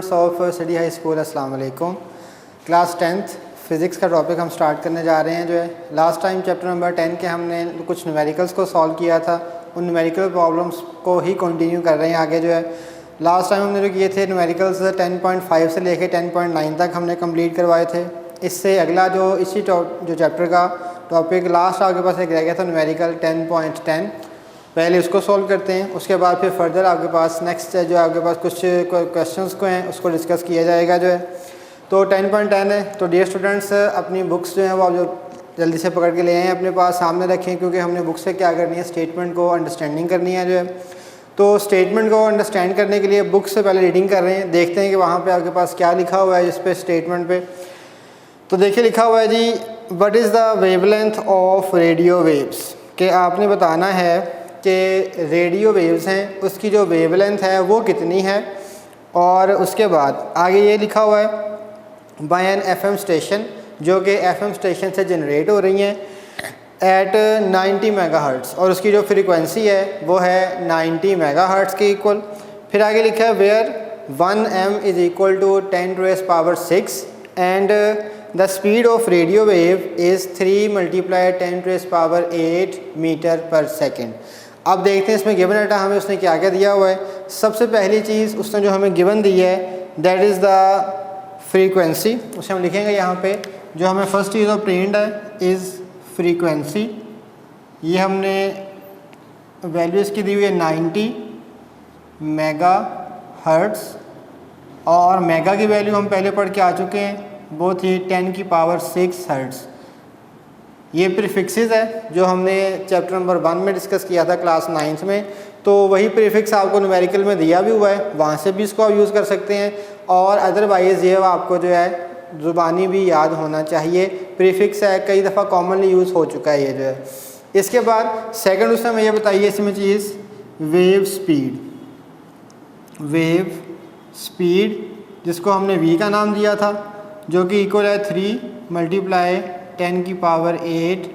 Students of city high school, अस्सलाम वालेकुम। Class 10th physics का टॉपिक हम स्टार्ट करने जा रहे हैं। जो है लास्ट टाइम चैप्टर नंबर 10 के हमने कुछ न्यूमेरिकल्स को सॉल्व किया था, उन न्यूमेरिकल प्रॉब्लम्स को ही कंटिन्यू कर रहे हैं आगे। जो है लास्ट टाइम हमने जो किए थे न्यूमेरिकल्स 10.5 से लेके 10.9 तक हमने कंप्लीट करवाए थे। इससे अगला जो जो चैप्टर का टॉपिक लास्ट आपके पास एक रह गया था न्यूमेरिकल 10.10, पहले उसको सॉल्व करते हैं। उसके बाद फिर फर्दर आपके पास नेक्स्ट जो आपके पास कुछ क्वेश्चंस को हैं उसको डिस्कस किया जाएगा। जो है तो 10.10 है। तो डियर स्टूडेंट्स, अपनी बुक्स जो हैं वो आप जो जल्दी से पकड़ के ले आएँ, अपने पास सामने रखें, क्योंकि हमने बुक से क्या करनी है, स्टेटमेंट को अंडरस्टैंडिंग करनी है। जो है तो स्टेटमेंट को अंडरस्टैंड करने के लिए बुक से पहले रीडिंग कर रहे हैं, देखते हैं कि वहाँ पर आपके पास क्या लिखा हुआ है जिस पे स्टेटमेंट पे। तो देखिए लिखा हुआ है जी, what is the wavelength of radio waves, कि आपने बताना है कि रेडियो वेव्स हैं उसकी जो वेवलेंथ है वो कितनी है। और उसके बाद आगे ये लिखा हुआ है बाय एन एफएम स्टेशन, जो कि एफएम स्टेशन से जनरेट हो रही हैं एट 90 मेगाहर्ट्ज़, और उसकी जो फ्रीक्वेंसी है वो है 90 मेगाहर्ट्ज़ के इक्वल। फिर आगे लिखा है where 1m is equal to 10⁻⁶ and the speed of radio wave is 3 × 10⁸ metre पर सेकेंड। अब देखते हैं इसमें गिवन डाटा हमें उसने क्या क्या दिया हुआ है। सबसे पहली चीज़ उसने जो हमें गिवन दी है दैट इज़ द फ्रीक्वेंसी। उसे हम लिखेंगे यहाँ पे, जो हमें फर्स्ट चीज़ ऑब्टेन्ड है इज़ फ्रीक्वेंसी। ये हमने वैल्यू इसकी दी हुई है 90 मेगाहर्ट्ज़, और मेगा की वैल्यू हम पहले पढ़ के आ चुके हैं, वो थी 10⁶ हर्ट्ज़। ये प्रीफिक्सेस है जो हमने चैप्टर नंबर 1 में डिस्कस किया था क्लास 9th में। तो वही प्रीफिक्स आपको न्यूमेरिकल में दिया भी हुआ है, वहाँ से भी इसको आप यूज़ कर सकते हैं, और अदरवाइज़ ये आपको जो है ज़ुबानी भी याद होना चाहिए। प्रीफिक्स है, कई दफ़ा कॉमनली यूज़ हो चुका है ये जो है। इसके बाद सेकंड उसमें हमें ये बताइए इसमें चीज़ वेव स्पीड। वेव स्पीड जिसको हमने v का नाम दिया था, जो कि इक्वल है 3 × 10⁸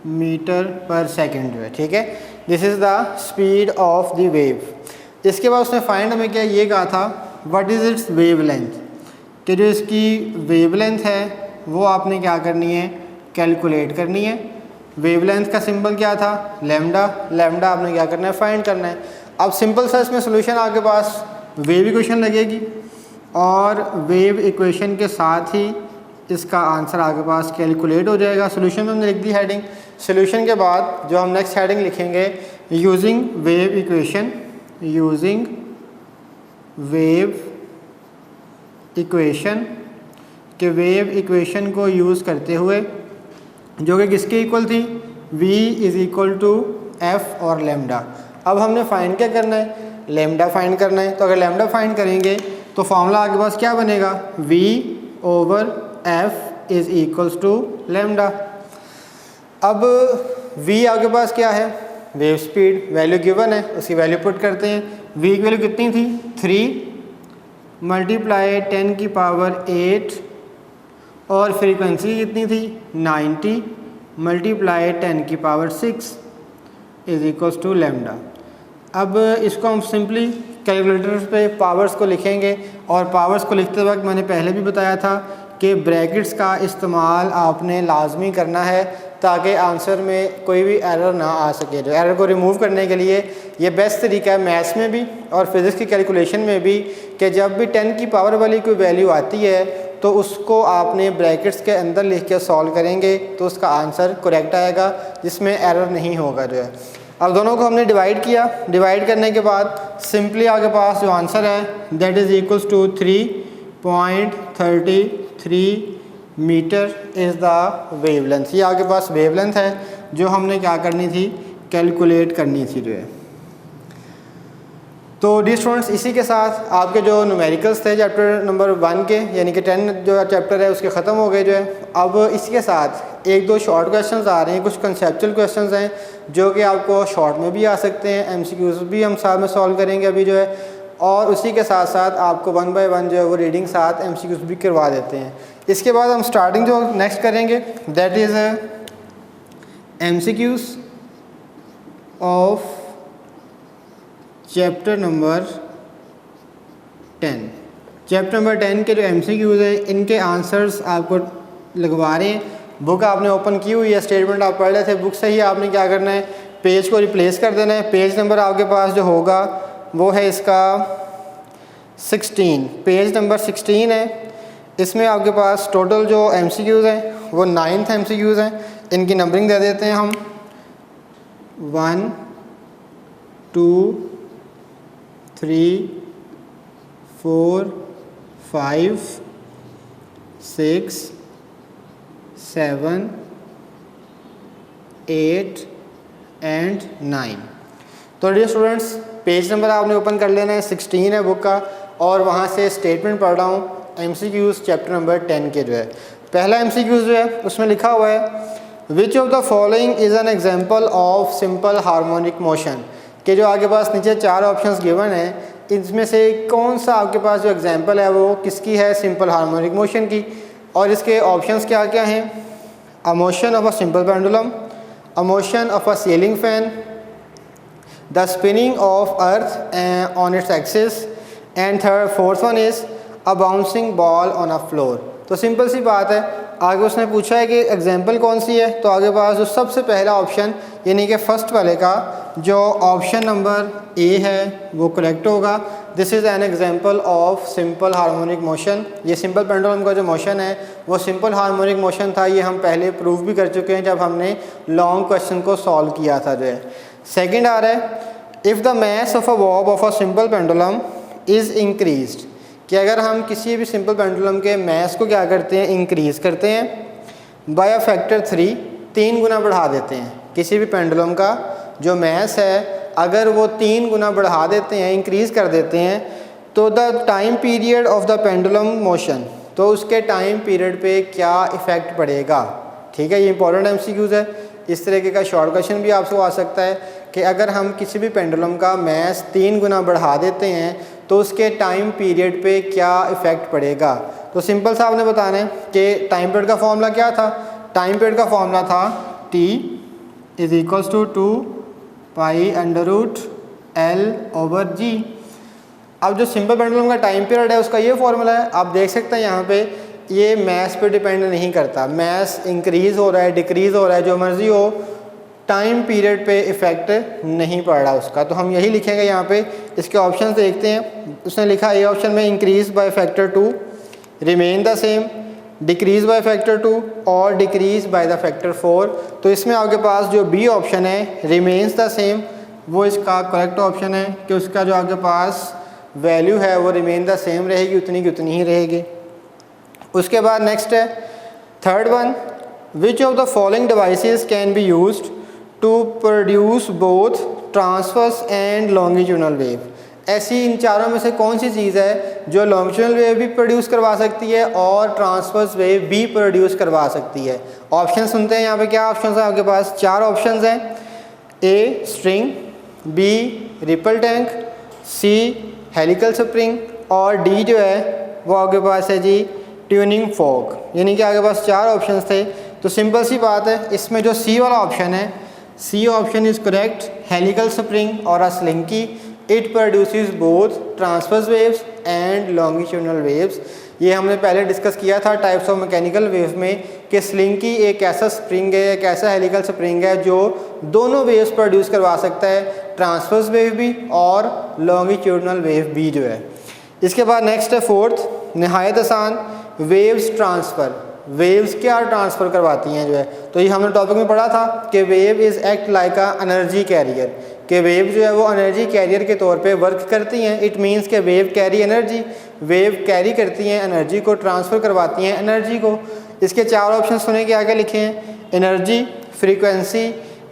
मीटर पर सेकेंड जो है, ठीक है। This is the speed of the wave. इसके बाद उसने फाइंड हमें क्या ये कहा था, व्हाट इज़ इट्स वेवलेंथ, कि जो इसकी वेवलेंथ है वो आपने क्या करनी है, कैलकुलेट करनी है। वेवलेंथ का सिंबल क्या था, लैम्डा। लैम्डा आपने क्या करना है, फाइंड करना है। अब सिंपल सा इसमें सोल्यूशन आपके पास वेव इक्वेशन लगेगी, और वेव इक्वेशन के साथ ही इसका आंसर आपके पास कैलकुलेट हो जाएगा। सोल्यूशन में हमने लिख दी हेडिंग। सोल्यूशन के बाद जो हम नेक्स्ट हेडिंग लिखेंगे, using wave equation. Using wave equation, के वेव इक्वेशन को यूज़ करते हुए, जो कि किसके इक्वल थी, v is equal to f और लैम्डा। अब हमने फाइंड क्या करना है, लैम्डा फाइंड करना है। तो अगर लैम्डा फाइंड करेंगे तो फॉर्मूला आपके पास क्या बनेगा, v/f is equals to lambda. अब v आपके पास क्या है, वेव स्पीड, वैल्यू गिवन है, उसकी वैल्यू पुट करते हैं। v की वैल्यू कितनी थी, 3 × 10⁸, और फ्रीक्वेंसी कितनी थी, 90 × 10⁶ इज़ इक्वल्स टू लैम्डा। अब इसको हम सिंपली कैलकुलेटर पे पावर्स को लिखेंगे, और पावर्स को लिखते वक्त मैंने पहले भी बताया था कि ब्रैकेट्स का इस्तेमाल आपने लाजमी करना है, ताकि आंसर में कोई भी एरर ना आ सके। जो एरर को रिमूव करने के लिए ये बेस्ट तरीका है मैथ्स में भी और फिज़िक्स की कैलकुलेशन में भी, कि जब भी 10 की पावर वाली कोई वैल्यू आती है तो उसको आपने ब्रैकेट्स के अंदर लिख के सॉल्व करेंगे तो उसका आंसर करेक्ट आएगा, जिसमें एरर नहीं होगा। जो है अब दोनों को हमने डिवाइड किया। डिवाइड करने के बाद सिंपली आपके पास जो आंसर है that is equals to 3.33 metre is the wavelength. ये आपके पास वेवलेंथ है जो हमने क्या करनी थी, कैलकुलेट करनी थी। जो है तो डी स्टूडेंट्स, इसी के साथ आपके जो न्यूमेरिकल्स थे चैप्टर नंबर 1 के, यानी कि 10 जो चैप्टर है उसके ख़त्म हो गए। जो है अब इसके साथ 1-2 शॉर्ट क्वेश्चंस आ रहे हैं, कुछ कंसेप्चुअल क्वेश्चंस हैं जो कि आपको शॉर्ट में भी आ सकते हैं, एमसीक्यूज भी हम साथ में सॉल्व करेंगे अभी। जो है और उसी के साथ साथ आपको 1 बाय 1 जो है वो रीडिंग साथ एमसीक्यूज भी करवा देते हैं। इसके बाद हम स्टार्टिंग जो नेक्स्ट करेंगे that is MCQs of chapter number 10। Chapter number 10 के जो MCQs हैं इनके आंसर्स आपको लगवा रहे हैं। बुक आपने ओपन की हुई है, स्टेटमेंट आप पढ़ रहे थे, बुक से ही आपने क्या करना है, पेज को रिप्लेस कर देना है। पेज नंबर आपके पास जो होगा वो है इसका 16, पेज नंबर 16 है। इसमें आपके पास टोटल जो MCQs हैं वो 9th MCQs हैं। इनकी नंबरिंग दे देते हैं हम 1 2 3 4 5 6 7 8 एंड 9। तो डियर स्टूडेंट्स, पेज नंबर आपने ओपन कर लेना है, 16 है बुक का, और वहाँ से स्टेटमेंट पढ़ रहा हूँ MCQs चैप्टर नंबर 10 के जो है। पहला MCQs जो है उसमें लिखा हुआ है विच of the following is an example of simple harmonic motion, के जो आगे पास नीचे 4 ऑप्शंस गिवन है, इनमें से कौन सा आपके पास जो एग्जाम्पल है वो किसकी है, सिंपल हार्मोनिक मोशन की। और इसके ऑप्शंस क्या क्या हैं, a motion of a simple pendulum, a motion of a ceiling fan, the spinning of earth on its axis, and fourth one is a bouncing ball on a floor. तो simple सी बात है, आगे उसने पूछा है कि एग्जाम्पल कौन सी है, तो आगे पास जो सबसे पहला ऑप्शन यानी कि फर्स्ट वाले का जो ऑप्शन नंबर ए है वो करेक्ट होगा। This is an example of simple harmonic motion. ये सिंपल पेंडुलम का जो मोशन है वो सिंपल हार्मोनिक मोशन था, ये हम पहले प्रूव भी कर चुके हैं जब हमने लॉन्ग क्वेश्चन को सॉल्व किया था जो है। सेकेंड आ रहा है if the mass of a Bob of a simple pendulum is increased, कि अगर हम किसी भी सिंपल पेंडुलम के मास को क्या करते हैं, इंक्रीज़ करते हैं बाय अ फैक्टर 3 गुना बढ़ा देते हैं। किसी भी पेंडुलम का जो मास है अगर वो 3 गुना बढ़ा देते हैं, इंक्रीज़ कर देते हैं, तो the time period of the pendulum motion, तो उसके टाइम पीरियड पे क्या इफ़ेक्ट पड़ेगा। ठीक है, ये इंपॉर्टेंट MCQs है। इस तरीके का शॉर्ट क्वेश्चन भी आपसे आ सकता है कि अगर हम किसी भी पेंडुलम का मास 3 गुना बढ़ा देते हैं तो उसके टाइम पीरियड पे क्या इफ़ेक्ट पड़ेगा। तो सिंपल सा आपने बताना है कि टाइम पीरियड का फॉर्मूला क्या था, टाइम पीरियड का फॉर्मूला था T is equals to 2 pi under root L/G। अब जो सिंपल पेंडुलम का टाइम पीरियड है उसका ये फॉर्मूला है, आप देख सकते हैं यहाँ पे ये मास पे डिपेंड नहीं करता, मास इंक्रीज़ हो रहा है डिक्रीज़ हो रहा है जो मर्ज़ी हो, टाइम पीरियड पे इफ़ेक्ट नहीं पड़ रहा उसका। तो हम यही लिखेंगे यहाँ पे। इसके ऑप्शन देखते हैं, उसने लिखा ए ऑप्शन में increase by factor 2, remain the same, decrease by factor 2 और डिक्रीज़ बाय द फैक्टर 4। तो इसमें आपके पास जो बी ऑप्शन है रिमेन्स द सेम वो इसका करेक्ट ऑप्शन है कि उसका जो आपके पास वैल्यू है वो रिमेन द सेम रहेगी, उतनी की उतनी ही रहेगी। उसके बाद नेक्स्ट है third one, which of the following devices can be used to produce both transverse and longitudinal wave. ऐसी इन चारों में से कौन सी चीज़ है जो लॉन्गिट्यूडनल वेव भी प्रोड्यूस करवा सकती है और ट्रांसवर्स वेव भी प्रोड्यूस करवा सकती है। ऑप्शन सुनते हैं यहाँ पे, क्या ऑप्शन है आपके पास, 4 ऑप्शन हैं, A string, B ripple tank, C helical spring और डी जो है वो आपके पास है जी ट्यूनिंग फॉक। यानी कि आपके पास 4 ऑप्शन थे। तो सिंपल सी बात है, इसमें जो सी वाला ऑप्शन है, C option is correct, helical spring और a slinky, it produces both transverse waves and longitudinal waves. ये हमने पहले डिस्कस किया था टाइप्स ऑफ मैकेनिकल वेव में कि स्लिंकी एक ऐसा स्प्रिंग है, एक ऐसा हेलिकल स्प्रिंग है जो दोनों वेव्स प्रोड्यूस करवा सकता है, ट्रांसवर्स वेव भी और लॉन्गिट्यूडनल वेव भी जो है। इसके बाद नेक्स्ट है फोर्थ, नहायत आसान, वेव्स ट्रांसफ़र। वेव्स क्या ट्रांसफ़र करवाती हैं जो है, तो ये हमने टॉपिक में पढ़ा था कि wave is act like a energy carrier, कि वेव जो है वो एनर्जी कैरियर के तौर पे वर्क करती हैं। इट मींस के wave carry energy, wave carry करती हैं एनर्जी को, ट्रांसफ़र करवाती हैं एनर्जी को। इसके 4 ऑप्शन सुने के आगे लिखे हैं, energy, frequency,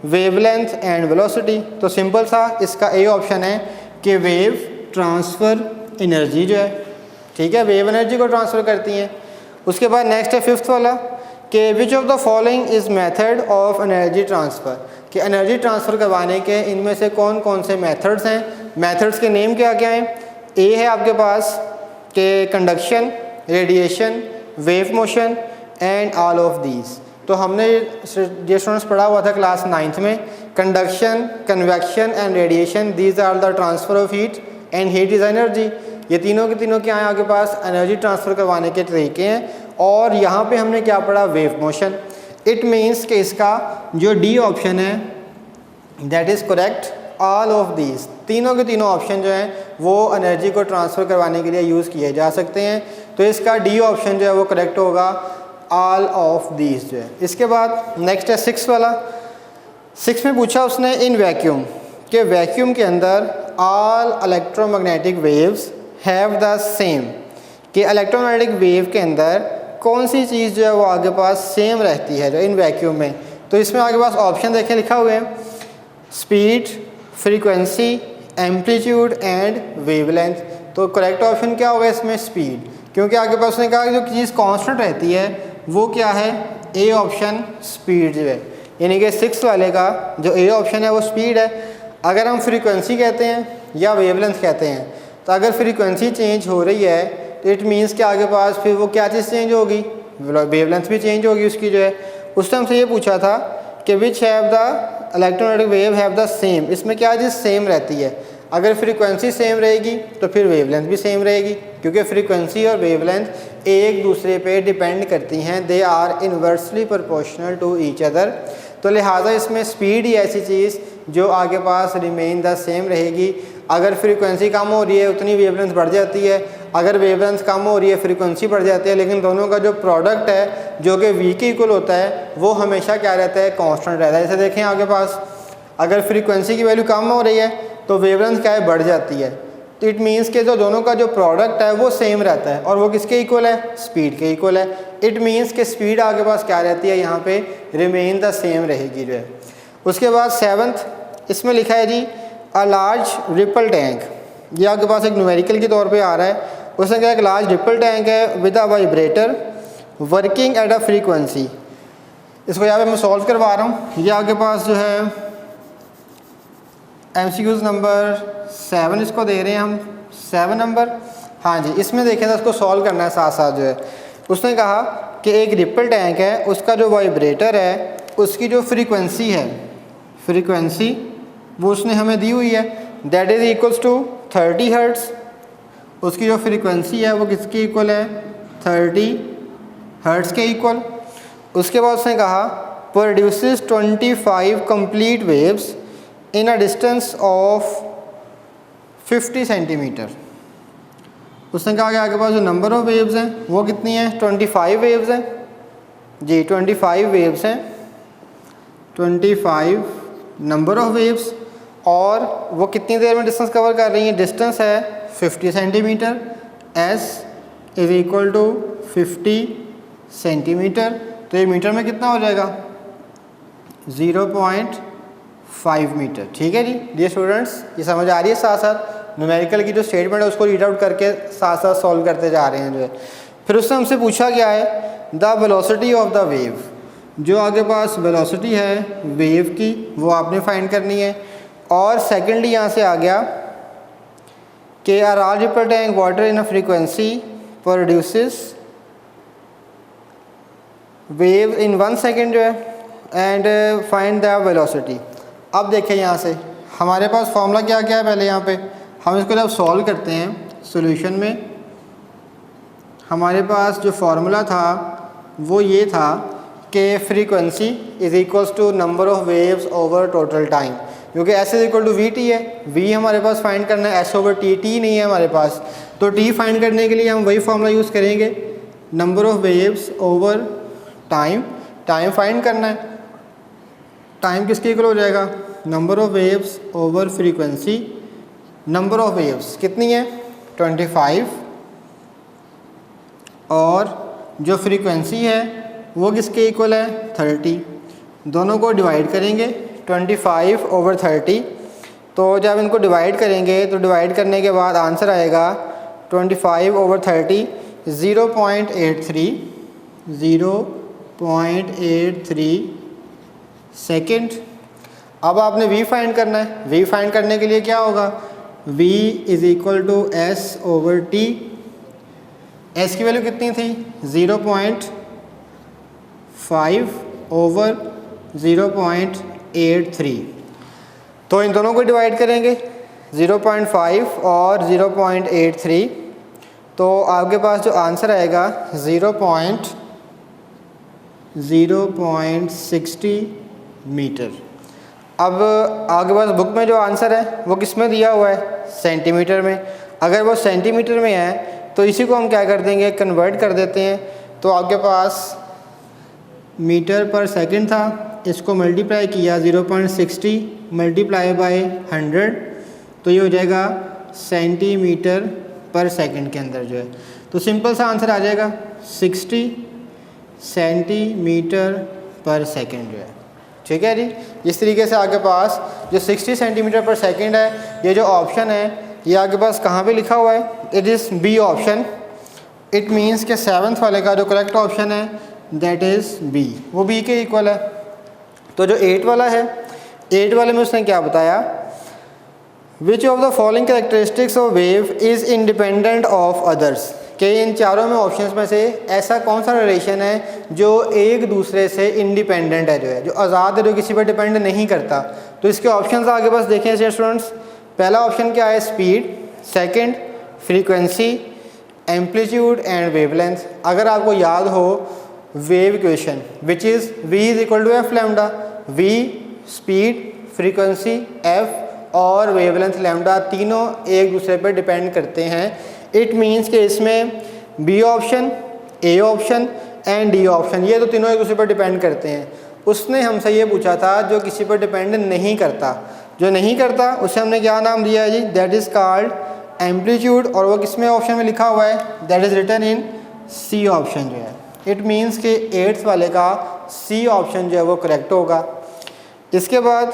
wavelength and velocity. तो सिंपल सा इसका ए ऑप्शन है कि वेव ट्रांसफ़र एनर्जी जो है, ठीक है, वेव एनर्जी को ट्रांसफ़र करती हैं। उसके बाद नेक्स्ट है फिफ्थ वाला कि विच of the following is method of energy transfer, कि एनर्जी ट्रांसफ़र करवाने के इनमें से कौन कौन से मेथड्स हैं। मेथड्स के नेम क्या क्या हैं, ए है आपके पास कि conduction, radiation, wave motion and all of these. तो हमने ये स्टूडेंट्स पढ़ा हुआ था क्लास 9th में, conduction, convection and radiation, these are the transfer of heat and heat is energy. ये तीनों के तीनों क्या हैं आपके पास, एनर्जी ट्रांसफ़र करवाने के तरीके हैं। और यहाँ पे हमने क्या पढ़ा, वेव मोशन। इट मीन्स कि इसका जो डी ऑप्शन है that is correct, all of these, तीनों के तीनों ऑप्शन जो हैं वो एनर्जी को ट्रांसफ़र करवाने के लिए यूज़ किए जा सकते हैं। तो इसका डी ऑप्शन जो है वो करेक्ट होगा, ऑल ऑफ दीज जो है। इसके बाद नेक्स्ट है 6 वाला। 6 में पूछा उसने इन वैक्यूम, कि वैक्यूम के अंदर all electromagnetic waves have the same, कि इलेक्ट्रोमैग्नेटिक वेव के अंदर कौन सी चीज़ जो है वो आगे पास सेम रहती है जो इन वैक्यूम में। तो इसमें आगे पास ऑप्शन देखें लिखा हुआ है, speed, frequency, amplitude and wavelength. तो करेक्ट ऑप्शन क्या होगा इसमें, स्पीड, क्योंकि आगे पास उसने कहा कि जो चीज़ कांस्टेंट रहती है वो क्या है, ए ऑप्शन स्पीड जो है। यानी कि 6 वाले का जो ए ऑप्शन है वो स्पीड है। अगर हम फ्रीक्वेंसी कहते हैं या वेवलेंथ कहते हैं, तो अगर फ्रीक्वेंसी चेंज हो रही है तो इट मीन्स कि आगे पास फिर वो क्या चीज़ चेंज होगी, वेवलेंथ भी चेंज होगी उसकी जो है। उस टाइम से ये पूछा था कि which have the electromagnetic wave have the same, इसमें क्या चीज़ सेम रहती है। अगर फ्रीक्वेंसी सेम रहेगी तो फिर वेवलेंथ भी सेम रहेगी, क्योंकि फ्रीक्वेंसी और वेवलेंथ एक दूसरे पे डिपेंड करती हैं, they are inversely proportional to each other. तो लिहाजा इसमें स्पीड ही ऐसी चीज़ जो आगे पास रिमेन द सेम रहेगी। अगर फ्रीक्वेंसी कम हो रही है उतनी वेवलेंथ बढ़ जाती है, अगर वेवलेंथ कम हो रही है फ्रीक्वेंसी बढ़ जाती है, लेकिन दोनों का जो प्रोडक्ट है जो कि वी के इक्वल होता है वो हमेशा क्या रहता है, कांस्टेंट रहता है। जैसे देखें आगे पास अगर फ्रीक्वेंसी की वैल्यू कम हो रही है तो वेवलेंथ क्या है, बढ़ जाती है। तो इट मीन्स के जो दोनों का जो प्रोडक्ट है वो सेम रहता है, और वो किसके इक्वल है, स्पीड के इक्वल है। इट मीन्स के स्पीड आगे पास क्या रहती है, यहाँ पे रिमेन द सेम रहेगी जो है। उसके बाद 7th इसमें लिखा है जी अ लार्ज रिपल टैंक, ये आपके पास एक न्यूमेरिकल के तौर पे आ रहा है। उसने कहा एक लार्ज रिपल टैंक है with a vibrator working at a frequency. इसको यहाँ पे मैं सॉल्व करवा रहा हूँ। ये आपके पास जो है MCQs नंबर 7 इसको दे रहे हैं हम, 7 नंबर। हाँ जी, इसमें देखें तो इसको सॉल्व करना है साथ साथ जो है। उसने कहा कि एक रिपल टैंक है, उसका जो वाइब्रेटर है उसकी जो फ्रीक्वेंसी है, फ्रीक्वेंसी वो उसने हमें दी हुई है, that is equals to 30 hertz. उसकी जो फ्रीक्वेंसी है वो किसके इक्वल है, 30 हर्ट्ज़ के इक्वल। उसके बाद उसने कहा produces 25 complete waves in a distance of 50 centimetre. उसने कहा कि आगे पास जो नंबर ऑफ़ वेव्स हैं वो कितनी हैं, 25 वेव्स हैं जी, 25 वेव्स हैं, 25 नंबर ऑफ़ वेव्स, और वो कितनी देर में डिस्टेंस कवर कर रही हैं, डिस्टेंस है 50 centimetre. S is equal to 50 centimetre. तो ये मीटर में कितना हो जाएगा, 0.5 मीटर। ठीक है जी, डियर स्टूडेंट्स, ये समझ आ रही है। साथ साथ न्यूमेरिकल की जो स्टेटमेंट है उसको रीड आउट करके साथ साथ सॉल्व करते जा रहे हैं जो है। फिर उससे हमसे पूछा गया है the velocity of the wave, जो आगे पास वेलोसिटी है वेव की वो आपने फाइंड करनी है। और सेकेंडली यहाँ से आ गया कि a large ripple tank water in a frequency produces wave in 1 second जो है एंड फाइंड द वेलोसिटी। अब देखें यहाँ से हमारे पास फॉर्मूला क्या क्या है, पहले यहाँ पे हम इसको जब सॉल्व करते हैं सॉल्यूशन में, हमारे पास जो फार्मूला था वो ये था कि frequency is equals to number of waves over total time, क्योंकि S is equal to V T है, V हमारे पास फाइंड करना है, S ओवर T, T नहीं है हमारे पास। तो T फाइंड करने के लिए हम वही फार्मूला यूज़ करेंगे, number of waves over time, time find करना है। टाइम किसके इक्वल हो जाएगा, number of waves over frequency. Number of waves कितनी है, 25, और जो फ्रीक्वेंसी है वो किसके इक्वल है, 30। दोनों को डिवाइड करेंगे 25 ओवर 30। तो जब इनको डिवाइड करेंगे तो डिवाइड करने के बाद आंसर आएगा 25 ओवर 30 0.83 सेकेंड। अब आपने V फाइंड करना है। V फाइंड करने के लिए क्या होगा, V is equal to S over T। S की वैल्यू कितनी थी, 0.5 ओवर 0.83। तो इन दोनों को डिवाइड करेंगे, 0.5 और 0.83। तो आपके पास जो आंसर आएगा 0.60 मीटर। अब आपके पास बुक में जो आंसर है वो किस में दिया हुआ है, सेंटीमीटर में। अगर वो सेंटीमीटर में है तो इसी को हम क्या कर देंगे, कन्वर्ट कर देते हैं। तो आपके पास मीटर पर सेकंड था, इसको मल्टीप्लाई किया 0.60 मल्टीप्लाई बाय 100, तो ये हो जाएगा सेंटीमीटर पर सेकंड के अंदर जो है। तो सिंपल सा आंसर आ जाएगा 60 सेंटीमीटर पर सेकंड जो है। ठीक है जी। इस तरीके से आपके पास जो 60 सेंटीमीटर पर सेकंड है, ये जो ऑप्शन है ये आपके पास कहाँ पे लिखा हुआ है, it is B option. It means के 7th वाले का जो करेक्ट ऑप्शन है दैट इज़ बी, वो बी के इक्वल है। तो जो 8 वाला है, 8 वाले में उसने क्या बताया, विच of the following characteristics of wave is independent of others, कि इन चारों में ऑप्शंस में से ऐसा कौन सा रिलेशन है जो एक दूसरे से इंडिपेंडेंट है, जो आज़ाद है, जो किसी पर डिपेंड नहीं करता। तो इसके ऑप्शंस आगे बस देखें स्टूडेंट्स। पहला ऑप्शन क्या है, speed. Second frequency, amplitude and wavelength. अगर आपको याद हो wave equation which is v is equal to F lambda, v speed, frequency f और वेवलेंथ लैम्डा तीनों एक दूसरे पर डिपेंड करते हैं। इट मीन्स कि इसमें B option, A option and D option, ये तो तीनों एक दूसरे पर डिपेंड करते हैं। उसने हमसे ये पूछा था जो किसी पर डिपेंड नहीं करता, जो नहीं करता उसे हमने क्या नाम दिया है जी, दैट इज़ कॉल्ड एम्पलीट्यूड। और वो किस में ऑप्शन में लिखा हुआ है, that is written in C option जो है। इट मीन्स कि 8th वाले का सी ऑप्शन जो है वो करेक्ट होगा। इसके बाद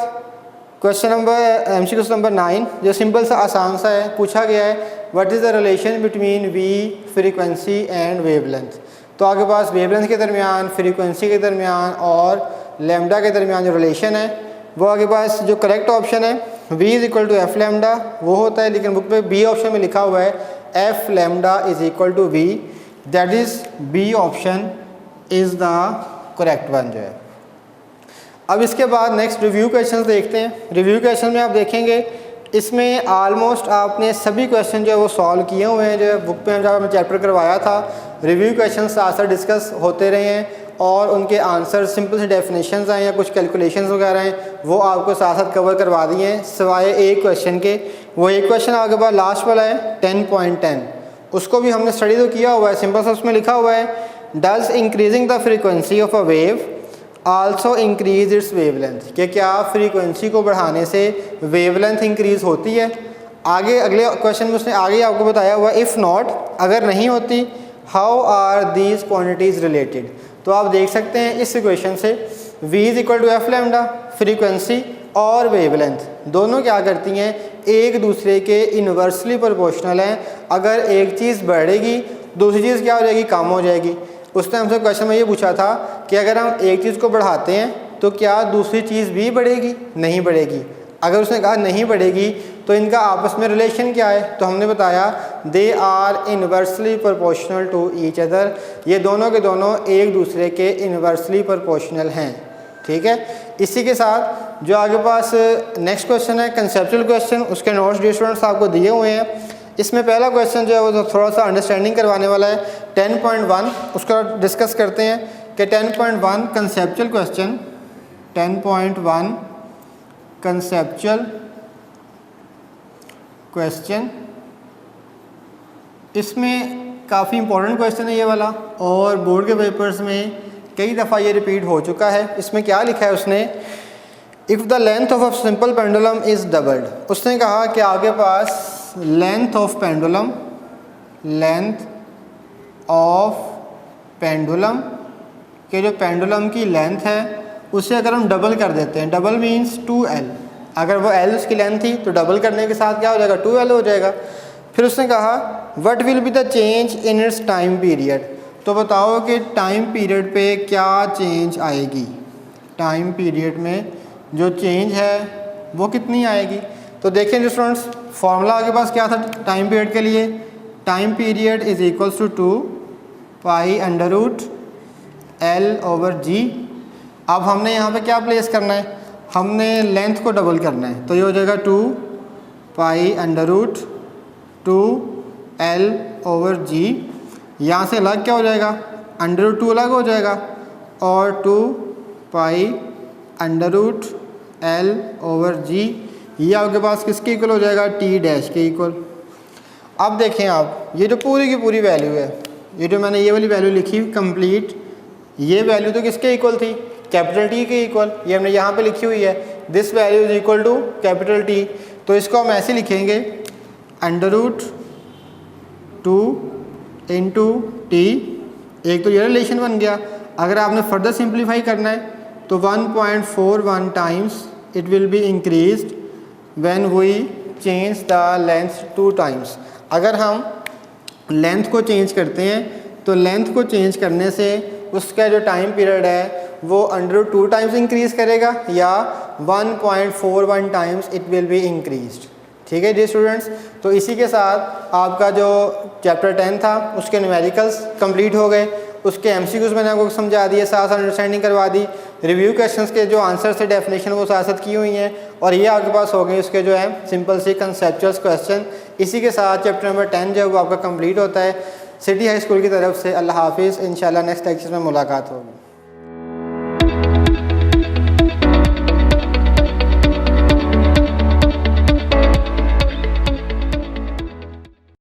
क्वेश्चन नंबर MCQ नंबर 9 जो सिंपल सा आसान सा है, पूछा गया है what is the relation between V frequency and wavelength. तो आपके पास वेवलेंथ के दरमियान, फ्रीक्वेंसी के दरमियान और लैम्डा के दरमियान जो रिलेशन है वो आपके पास जो करेक्ट ऑप्शन है v is equal to F lambda वो होता है, लेकिन बुक पे बी ऑप्शन में लिखा हुआ है F lambda is equal to V, that is B option is the correct one जो है। अब इसके बाद नेक्स्ट रिव्यू क्वेश्चंस देखते हैं। रिव्यू क्वेश्चन में आप देखेंगे इसमें ऑलमोस्ट आपने सभी क्वेश्चन जो है वो सॉल्व किए हुए हैं, जो है बुक पे जब हमने चैप्टर करवाया था रिव्यू क्वेश्चन साथ साथ डिस्कस होते रहे हैं और उनके आंसर सिंपल से डेफिनेशंस हैं या कुछ कैलकुलेशंस वगैरह हैं वो आपको साथ साथ कवर करवा दिए हैं सिवाय एक क्वेश्चन के। वो एक क्वेश्चन आपके पास लास्ट वाला है 10.10, उसको भी हमने स्टडी तो किया हुआ है। सिंपल सा उसमें लिखा हुआ है does increasing the frequency of a wave also increase its wavelength, कि क्या फ्रीक्वेंसी को बढ़ाने से वेवलेंथ इंक्रीज होती है। आगे अगले क्वेश्चन में उसने आगे आपको बताया हुआ इफ़ नॉट, अगर नहीं होती, how are these quantities related. तो आप देख सकते हैं इस इक्वेशन से v is equal to F lambda, frequency और वेवलेंथ दोनों क्या करती हैं, एक दूसरे के इन्वर्सली प्रोपोर्शनल हैं। अगर एक चीज़ बढ़ेगी दूसरी चीज़ क्या हो जाएगी, कम हो जाएगी। उसने हमसे क्वेश्चन में ये पूछा था कि अगर हम एक चीज़ को बढ़ाते हैं तो क्या दूसरी चीज़ भी बढ़ेगी, नहीं बढ़ेगी। अगर उसने कहा नहीं बढ़ेगी तो इनका आपस में रिलेशन क्या है, तो हमने बताया they are inversely proportional to each other, ये दोनों के दोनों एक दूसरे के इन्वर्सली प्रोपोर्शनल हैं। ठीक है। इसी के साथ जो आगे पास नेक्स्ट क्वेश्चन है कंसेप्चुअल क्वेश्चन, उसके नोट्स डी स्टूडेंट्स आपको दिए हुए हैं। इसमें पहला क्वेश्चन जो है वो थोड़ा सा अंडरस्टैंडिंग करवाने वाला है 10.1, उसका डिस्कस करते हैं कि 10.1 कंसेप्चुअल क्वेश्चन, 10.1 कंसेप्चुअल क्वेश्चन। इसमें काफ़ी इंपॉर्टेंट क्वेश्चन है ये वाला और बोर्ड के पेपर्स में कई दफ़ा ये रिपीट हो चुका है। इसमें क्या लिखा है उसने, if the length of a simple pendulum is doubled. उसने कहा कि आपके पास length of pendulum, length of pendulum के जो पेंडुलम की लेंथ है उसे अगर हम डबल कर देते हैं, डबल मीन्स 2l, अगर वो l उसकी लेंथ थी तो डबल करने के साथ क्या हो जाएगा, 2l हो जाएगा। फिर उसने कहा what will be the change in its time period. तो बताओ कि टाइम पीरियड पे क्या चेंज आएगी, टाइम पीरियड में जो चेंज है वो कितनी आएगी। तो देखें जो स्टूडेंट्स फॉर्मूला आपके पास क्या था टाइम पीरियड के लिए, time period is equals to 2 pi under root l over g। अब हमने यहाँ पे क्या प्लेस करना है, हमने लेंथ को डबल करना है, तो ये हो जाएगा 2 पाई अंडर रूट 2L/G। यहाँ से अलग क्या हो जाएगा, अंडर रूट 2 अलग हो जाएगा और 2 पाई अंडर रूट L/G। ये आपके पास किसके इक्वल हो जाएगा, T डैश के इक्वल। अब देखें आप, ये जो पूरी की पूरी वैल्यू है, ये जो मैंने ये वाली वैल्यू लिखी कंप्लीट, ये वैल्यू तो किसके इक्वल थी, कैपिटल T के इक्वल। ये हमने यहाँ पे लिखी हुई है, this value is equal to capital T। तो इसको हम ऐसे लिखेंगे, अंडर रूट 2 इंटू T। एक तो ये रिलेशन बन गया। अगर आपने फर्दर सिंप्लीफाई करना है तो 1.41 times it will be increased when we change the length 2 times. अगर हम लेंथ को चेंज करते हैं तो लेंथ को चेंज करने से उसका जो टाइम पीरियड है वो अंडर रूट 2 टाइम्स इंक्रीज़ करेगा या 1.41 times it will be increased. ठीक है जी स्टूडेंट्स, तो इसी के साथ आपका जो चैप्टर 10 था उसके न्यूमेरिकल्स कंप्लीट हो गए, उसके एमसीक्यूज़ मैंने आपको समझा दिए, साथ साथ अंडरस्टैंडिंग करवा दी, रिव्यू क्वेश्चंस के जो आंसर थे डेफिनेशन वो साथ साथ की हुई हैं, और ये आपके पास हो गए उसके जो है सिंपल सी कंसेप्चुअल क्वेश्चन। इसी के साथ चैप्टर नंबर 10 जो है वो आपका कंप्लीट होता है सिटी हाई स्कूल की तरफ से। अल्लाह हाफिज़, इंशाल्लाह नेक्स्ट लेक्चर में मुलाकात होगी।